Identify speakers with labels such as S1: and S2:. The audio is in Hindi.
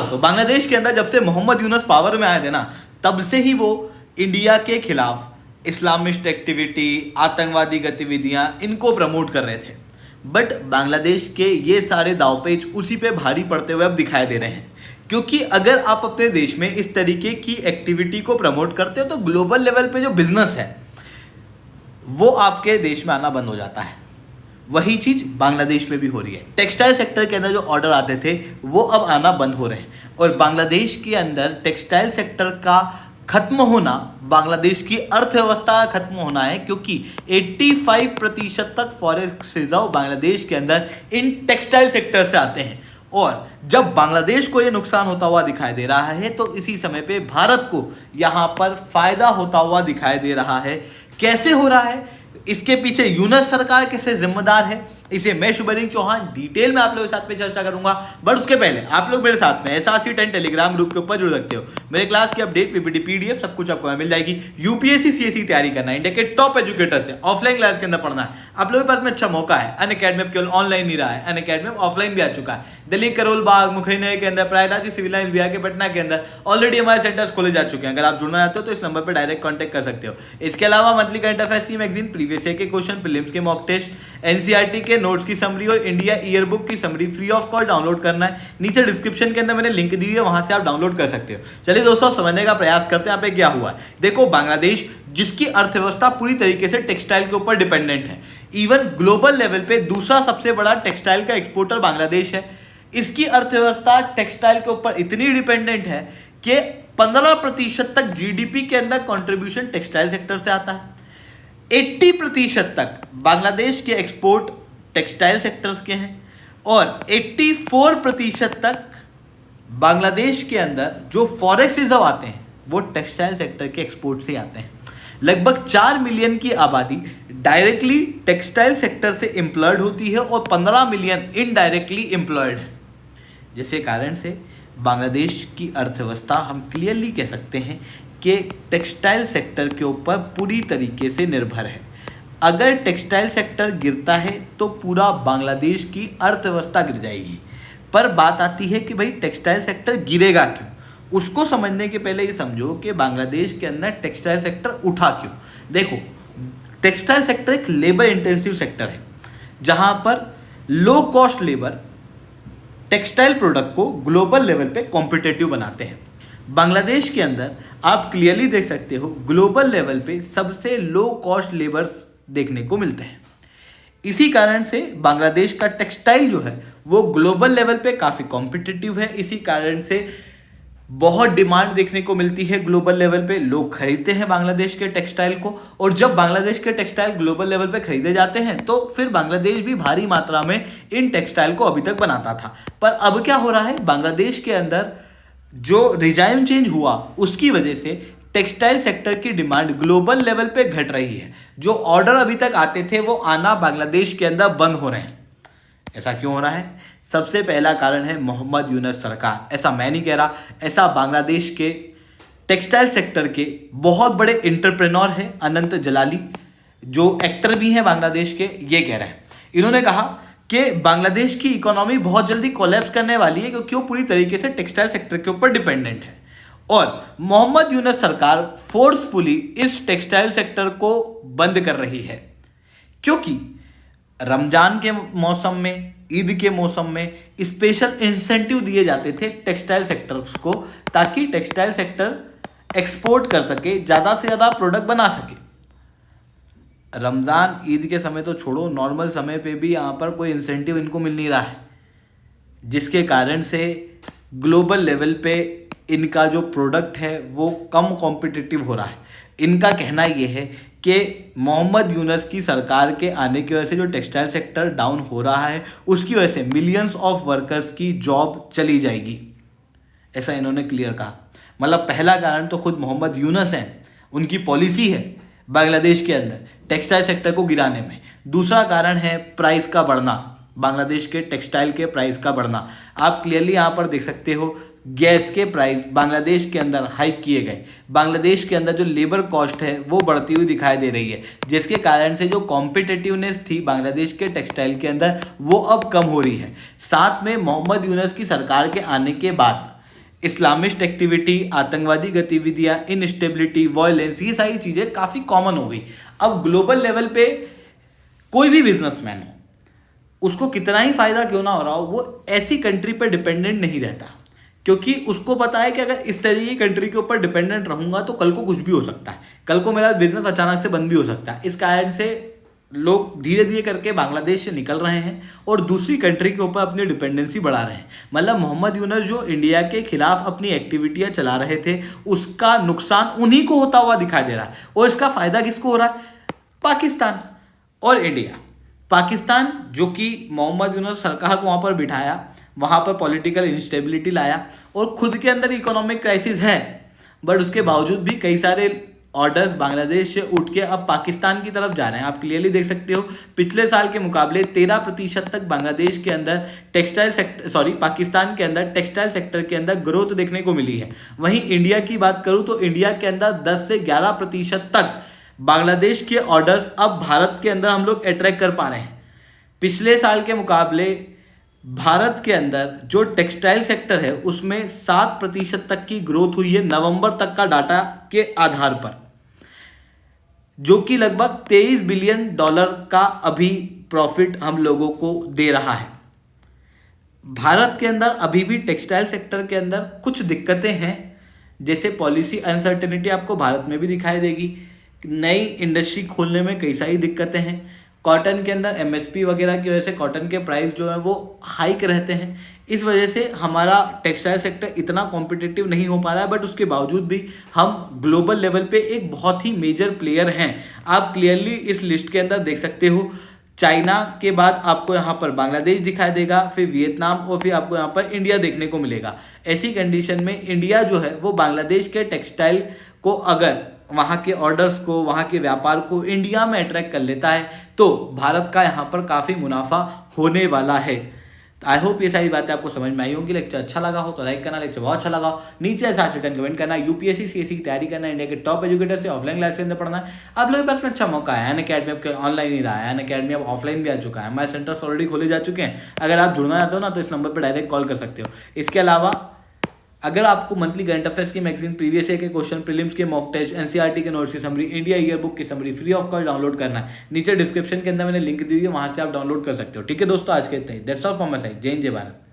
S1: दोस्तों, बांग्लादेश के अंदर जब से मोहम्मद यूनुस पावर में आए थे ना, तब से ही वो इंडिया के खिलाफ इस्लामिस्ट एक्टिविटी, आतंकवादी गतिविधियां इनको प्रमोट कर रहे थे। बट बांग्लादेश के ये सारे दावपेच उसी पे भारी पड़ते हुए अब दिखाई दे रहे हैं, क्योंकि अगर आप अपने देश में इस तरीके की एक्टिविटी को प्रमोट करते हो तो ग्लोबल लेवल पे जो बिजनेस है वो आपके देश में आना बंद हो जाता है। वही चीज बांग्लादेश में भी हो रही है। टेक्सटाइल सेक्टर के अंदर जो ऑर्डर आते थे वो अब आना बंद हो रहे हैं, और बांग्लादेश के अंदर टेक्सटाइल सेक्टर का खत्म होना बांग्लादेश की अर्थव्यवस्था का खत्म होना है, क्योंकि 85% तक फॉरेक्स रिजर्व बांग्लादेश के अंदर इन टेक्सटाइल सेक्टर से आते हैं। और जब बांग्लादेश को ये नुकसान होता हुआ दिखाई दे रहा है तो इसी समय पे भारत को यहाँ पर फायदा होता हुआ दिखाई दे रहा है। कैसे हो रहा है, इसके पीछे यूनुस सरकार कैसे जिम्मेदार है, इसे मैं शुभलिंग चौहान डिटेल में आप लोगों के साथ में चर्चा करूंगा। बट उसके पहले आप लोग मेरे साथ में SRC10 टेलीग्राम ग्रुप के ऊपर जुड़ सकते हो। मेरे क्लास की अपडेट, PPT, PDF सब कुछ आपको मिल जाएगी। UPSC CSE तैयारी करना है, इंडिया के टॉप एजुकेटर से ऑफलाइन क्लास के अंदर पढ़ना है, आप लोगों के पास में अच्छा मौका है। अनअकैडमी केवल ऑनलाइन नहीं रहा है, अनअकैडमी ऑफलाइन भी आ चुका है। दिल्ली, करोल बाग, मुखैना के अंदर, प्रयागराज, सिविल लाइंस, बिहार के पटना के अंदर ऑलरेडी हमारे सेंटर्स खोले जा चुके हैं। अगर आप जुड़ना चाहते हो तो इस नंबर पर डायरेक्ट कॉन्टैक्ट कर सकते हो। इसके अलावा मंथली करंट अफेयर्स की मैगजीन, प्रीवियस ईयर के क्वेश्चन, प्रीलिम्स के मॉक टेस्ट, NCERT के नोट्स की समरी और इंडिया ईयरबुक की summary free of cost download करना है। नीचे डिस्क्रिप्शन के अंदर मैंने लिंक दी है, वहां से आप डाउनलोड कर सकते हो। चलिए दोस्तों, समझने का प्रयास करते हैं यहाँ पे क्या हुआ है। देखो, बांग्लादेश जिसकी अर्थव्यवस्था पूरी तरीके से टेक्सटाइल के ऊपर डिपेंडेंट है, इवन ग्लोबल लेवल पे दूसरा सबसे बड़ा टेक्सटाइल का एक्सपोर्टर बांग्लादेश है। इसकी अर्थव्यवस्था टेक्सटाइल के ऊपर इतनी डिपेंडेंट है कि 15% तक GDP के अंदर कंट्रीब्यूशन टेक्सटाइल सेक्टर से आता है। 80% तक बांग्लादेश के एक्सपोर्ट टेक्सटाइल सेक्टर्स के हैं, और 84% तक बांग्लादेश के अंदर जो फॉरेक्स रिजर्व आते हैं वो टेक्सटाइल सेक्टर के एक्सपोर्ट से आते हैं। लगभग 4 मिलियन की आबादी डायरेक्टली टेक्सटाइल सेक्टर से एम्प्लॉयड होती है और 15 मिलियन इनडायरेक्टली एम्प्लॉयड है, जिसके कारण से बांग्लादेश की अर्थव्यवस्था हम क्लियरली कह सकते हैं कि टेक्सटाइल सेक्टर के ऊपर पूरी तरीके से निर्भर है। अगर टेक्सटाइल सेक्टर गिरता है तो पूरा बांग्लादेश की अर्थव्यवस्था गिर जाएगी। पर बात आती है कि भाई टेक्सटाइल सेक्टर गिरेगा क्यों, उसको समझने के पहले ये समझो कि बांग्लादेश के अंदर टेक्सटाइल सेक्टर उठा क्यों। देखो, टेक्सटाइल सेक्टर एक लेबर इंटेंसिव सेक्टर है, जहां पर low cost labour textile product को ग्लोबल लेवल पे कॉम्पिटिटिव बनाते हैं। बांग्लादेश के अंदर आप क्लियरली देख सकते हो, ग्लोबल लेवल पे सबसे लो कॉस्ट लेबर्स देखने को मिलते हैं। इसी कारण से बांग्लादेश का टेक्सटाइल जो है वो ग्लोबल लेवल पे काफ़ी कॉम्पिटिटिव है। इसी कारण से बहुत डिमांड देखने को मिलती है ग्लोबल लेवल पे, लोग खरीदते हैं बांग्लादेश के टेक्सटाइल को। और जब बांग्लादेश के टेक्सटाइल ग्लोबल लेवल पे खरीदे जाते हैं तो फिर बांग्लादेश भी भारी मात्रा में इन टेक्सटाइल को अभी तक बनाता था। पर अब क्या हो रहा है, बांग्लादेश के अंदर जो रिजाइम चेंज हुआ उसकी वजह से टेक्सटाइल सेक्टर की डिमांड ग्लोबल लेवल पे घट रही है। जो ऑर्डर अभी तक आते थे वो आना बांग्लादेश के अंदर बंद हो रहे हैं। ऐसा क्यों हो रहा है? सबसे पहला कारण है मोहम्मद यूनुस सरकार। ऐसा मैं नहीं कह रहा, ऐसा बांग्लादेश के टेक्सटाइल सेक्टर के बहुत बड़े एंटरप्रेन्योर हैं अनंत जलाली, जो एक्टर भी हैं बांग्लादेश के, ये कह रहे हैं। इन्होंने कहा कि बांग्लादेश की इकोनॉमी बहुत जल्दी कोलैप्स करने वाली है, क्योंकि वो पूरी तरीके से टेक्सटाइल सेक्टर के ऊपर डिपेंडेंट है। और मोहम्मद यूनुस सरकार फोर्सफुली इस टेक्सटाइल सेक्टर को बंद कर रही है, क्योंकि रमजान के मौसम में, ईद के मौसम में स्पेशल इंसेंटिव दिए जाते थे टेक्सटाइल सेक्टर्स को, ताकि टेक्सटाइल सेक्टर एक्सपोर्ट कर सके, ज़्यादा से ज़्यादा प्रोडक्ट बना सके। रमज़ान ईद के समय तो छोड़ो, नॉर्मल समय पे भी यहाँ पर कोई इंसेंटिव इनको मिल नहीं रहा है, जिसके कारण से ग्लोबल लेवल पे इनका जो प्रोडक्ट है वो कम कॉम्पिटिटिव हो रहा है। इनका कहना ये है कि मोहम्मद यूनुस की सरकार के आने की वजह से जो टेक्सटाइल सेक्टर डाउन हो रहा है उसकी वजह से मिलियंस ऑफ वर्कर्स की जॉब चली जाएगी, ऐसा इन्होंने क्लियर कहा। मतलब पहला कारण तो खुद मोहम्मद यूनुस हैं, उनकी पॉलिसी है बांग्लादेश के अंदर टेक्सटाइल सेक्टर को गिराने में। दूसरा कारण है प्राइस का बढ़ना, बांग्लादेश के टेक्सटाइल के प्राइस का बढ़ना। आप क्लियरली यहाँ पर देख सकते हो, गैस के प्राइस बांग्लादेश के अंदर हाइक किए गए। बांग्लादेश के अंदर जो लेबर कॉस्ट है वो बढ़ती हुई दिखाई दे रही है, जिसके कारण से जो कॉम्पिटिटिवनेस थी बांग्लादेश के टेक्सटाइल के अंदर वो अब कम हो रही है। साथ में मोहम्मद यूनुस की सरकार के आने के बाद इस्लामिस्ट एक्टिविटी, आतंकवादी गतिविधियां, इनस्टेबिलिटी, वायलेंस, ये सारी चीज़ें काफ़ी कॉमन हो गई। अब ग्लोबल लेवल पे कोई भी बिजनेसमैन हो, उसको कितना ही फायदा क्यों ना हो रहा हो, वो ऐसी कंट्री पर डिपेंडेंट नहीं रहता, क्योंकि उसको पता है कि अगर इस तरह की कंट्री के ऊपर डिपेंडेंट रहूंगा तो कल को कुछ भी हो सकता है, कल को मेरा बिजनेस अचानक से बंद भी हो सकता है। इस कारण से लोग धीरे धीरे करके बांग्लादेश से निकल रहे हैं और दूसरी कंट्री के ऊपर अपनी डिपेंडेंसी बढ़ा रहे हैं। मतलब मोहम्मद यूनुस जो इंडिया के खिलाफ अपनी एक्टिविटियां चला रहे थे, उसका नुकसान उन्हीं को होता हुआ दिखाई दे रहा है, और इसका फायदा किसको हो रहा है? पाकिस्तान और इंडिया। पाकिस्तान जो कि मोहम्मद यूनुस सरकार को वहाँ पर बिठाया, वहाँ पर पॉलिटिकल इंस्टेबिलिटी लाया, और खुद के अंदर इकोनॉमिक क्राइसिस है, बट उसके बावजूद भी कई सारे ऑर्डर्स बांग्लादेश से उठ के अब पाकिस्तान की तरफ जा रहे हैं। आप क्लियरली देख सकते हो, पिछले साल के मुकाबले 13% तक बांग्लादेश के अंदर पाकिस्तान के अंदर टेक्सटाइल सेक्टर के अंदर ग्रोथ देखने को मिली है। वहीं इंडिया की बात करूं तो इंडिया के अंदर 10 से 11% तक बांग्लादेश के ऑर्डर्स अब भारत के अंदर हम लोग अट्रैक्ट कर पा रहे हैं। पिछले साल के मुकाबले भारत के अंदर जो टेक्सटाइल सेक्टर है उसमें 7% तक की ग्रोथ हुई है नवंबर तक का डाटा के आधार पर, जो कि लगभग $23 बिलियन का अभी प्रॉफिट हम लोगों को दे रहा है। भारत के अंदर अभी भी टेक्सटाइल सेक्टर के अंदर कुछ दिक्कतें हैं, जैसे पॉलिसी अनसर्टेनिटी आपको भारत में भी दिखाई देगी, नई इंडस्ट्री खोलने में कई सारी दिक्कतें हैं, कॉटन के अंदर एमएसपी वगैरह की वजह से कॉटन के प्राइस जो है वो हाइक रहते हैं। इस वजह से हमारा टेक्सटाइल सेक्टर इतना कॉम्पिटिटिव नहीं हो पा रहा है, बट उसके बावजूद भी हम ग्लोबल लेवल पे एक बहुत ही मेजर प्लेयर हैं। आप क्लियरली इस लिस्ट के अंदर देख सकते हो, चाइना के बाद आपको यहाँ पर बांग्लादेश दिखाई देगा, फिर वियतनाम, और फिर आपको यहाँ पर इंडिया देखने को मिलेगा। ऐसी कंडीशन में इंडिया जो है वो बांग्लादेश के टेक्सटाइल को, अगर वहाँ के ऑर्डर्स को, वहाँ के व्यापार को इंडिया में अट्रैक्ट कर लेता है तो भारत का यहाँ पर काफ़ी मुनाफा होने वाला है। आई होप ये सारी बातें आपको समझ में आई होंगी। लेक्चर अच्छा लगा हो तो लाइक करना, लेक्चर बहुत अच्छा लगा हो नीचे ऐसा रिटर्न कमेंट करना। यूपीएससी सीएससी की तैयारी करना, इंडिया के टॉप एजुकेटर से ऑफलाइन क्लास के अंदर पढ़ना है, आप लोगों के पास में अच्छा मौका है। अनअकैडमी आपके ऑनलाइन ही रहा है, अनअकैडमी अब ऑफलाइन भी आ चुका है, हमारे सेंटर्स ऑलरेडी खोले जा चुके हैं। अगर आप जुड़ना चाहते हो ना तो इस नंबर पर डायरेक्ट कॉल कर सकते हो। इसके अलावा अगर आपको मंथली करंट अफेयर्स की मैगजीन, प्रीवियस ईयर के क्वेश्चन, प्रीलिम्स के मॉक टेस्ट, एनसीईआरटी के नोट्स की समरी, इंडिया ईयर बुक की summary free of cost download करना है, नीचे डिस्क्रिप्शन के अंदर मैंने लिंक दी हुई है, वहां से आप डाउनलोड कर सकते हो। ठीक है दोस्तों, आज के इतना ही। That's all from my side. जय हिंद, जय भारत।